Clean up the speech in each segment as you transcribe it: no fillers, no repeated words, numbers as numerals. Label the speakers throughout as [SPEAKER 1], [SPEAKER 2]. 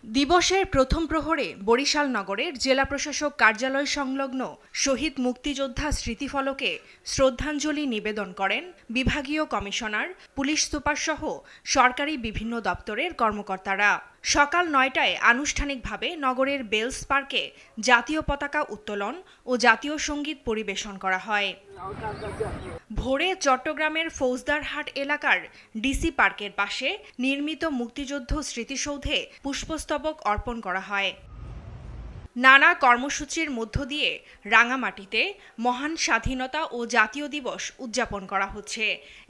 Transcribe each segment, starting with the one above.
[SPEAKER 1] দিবসের প্রথম প্রহরে বরিশাল নগরের জেলা প্রশাসক কার্যালয় সংলগ্ন শহীদ মুক্তিযোদ্ধা স্মৃতিফলকে শ্রদ্ধাঞ্জলি নিবেদন করেন বিভাগীয় কমিশনার, পুলিশ সুপার সহ সরকারি বিভিন্ন দপ্তরের কর্মকর্তারা। সকাল ৯টায় আনুষ্ঠানিকভাবে নগরের বেলস পার্কে জাতীয় পতাকা উত্তোলন ও জাতীয় সঙ্গীত পরিবেশন করা হয়। ভোরে চট্টগ্রামের ফৌজদারহাট এলাকার ডিসি পার্কের পাশে নির্মিত মুক্তিযুদ্ধ স্মৃতিসৌধে পুষ্পস্তবক অর্পণ করা হয়। নানা কর্মসূচির মধ্য দিয়ে রাঙামাটিতে মহান স্বাধীনতা ও জাতীয় দিবস উদযাপন করা হচ্ছে।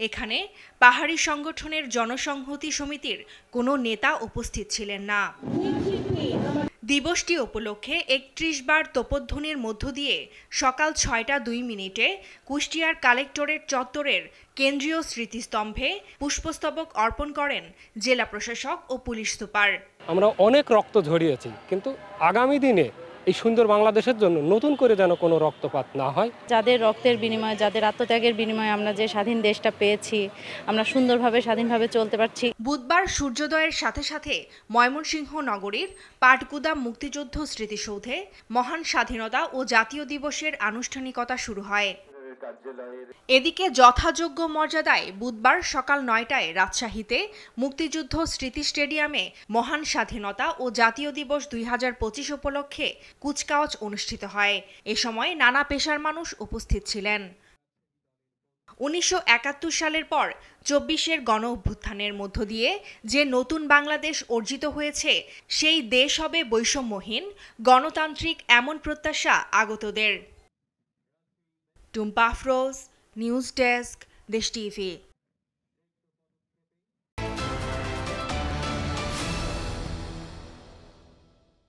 [SPEAKER 1] এখানে পাহাড়ি সংগঠনের জনসংহতি সমিতির কোনো নেতা উপস্থিত ছিলেন না। দিবসটি উপলক্ষে ৩১ বার তোপধ্বনির মধ্য দিয়ে সকাল ৬টা ২ মিনিটে কুষ্টিয়ার কালেক্টরেট চত্বরের কেন্দ্রীয় স্মৃতিস্তম্ভে পুষ্পস্তবক অর্পণ করেন জেলা প্রশাসক ও পুলিশ সুপার।
[SPEAKER 2] আমরা অনেক রক্ত ঝরিয়েছি, কিন্তু আগামী দিনে এই সুন্দর বাংলাদেশের জন্য নতুন করে যেন কোনো রক্তপাত না হয়।
[SPEAKER 3] যাদের রক্তের বিনিময়ে, যাদের আত্মত্যাগের বিনিময়ে আমরা যে স্বাধীন দেশটা পেয়েছি, আমরা সুন্দরভাবে স্বাধীনভাবে চলতে পারছি।
[SPEAKER 1] বুধবার সূর্যোদয়ের সাথে সাথে ময়মনসিংহ নগরীর পাটগুদাম মুক্তিযুদ্ধ স্মৃতিসৌধে মহান স্বাধীনতা ও জাতীয় দিবসের আনুষ্ঠানিকতা শুরু হয়। এদিকে যথাযোগ্য মর্যাদায় বুধবার সকাল ৯টায় রাজশাহীতে মুক্তিযুদ্ধ স্মৃতি স্টেডিয়ামে মহান স্বাধীনতা ও জাতীয় দিবস ২০২৫ উপলক্ষে কুচকাওয়াজ অনুষ্ঠিত হয়। এ সময় নানা পেশার মানুষ উপস্থিত ছিলেন। ১৯৭১ সালের পর ২৪-এর গণ অভ্যুত্থানের মধ্য দিয়ে যে নতুন বাংলাদেশ অর্জিত হয়েছে, সেই দেশ হবে বৈষম্যহীন, গণতান্ত্রিক, এমন প্রত্যাশা আগতদের। টুম্পা আফরোজ, নিউজ ডেস্ক, দেশ টিভি।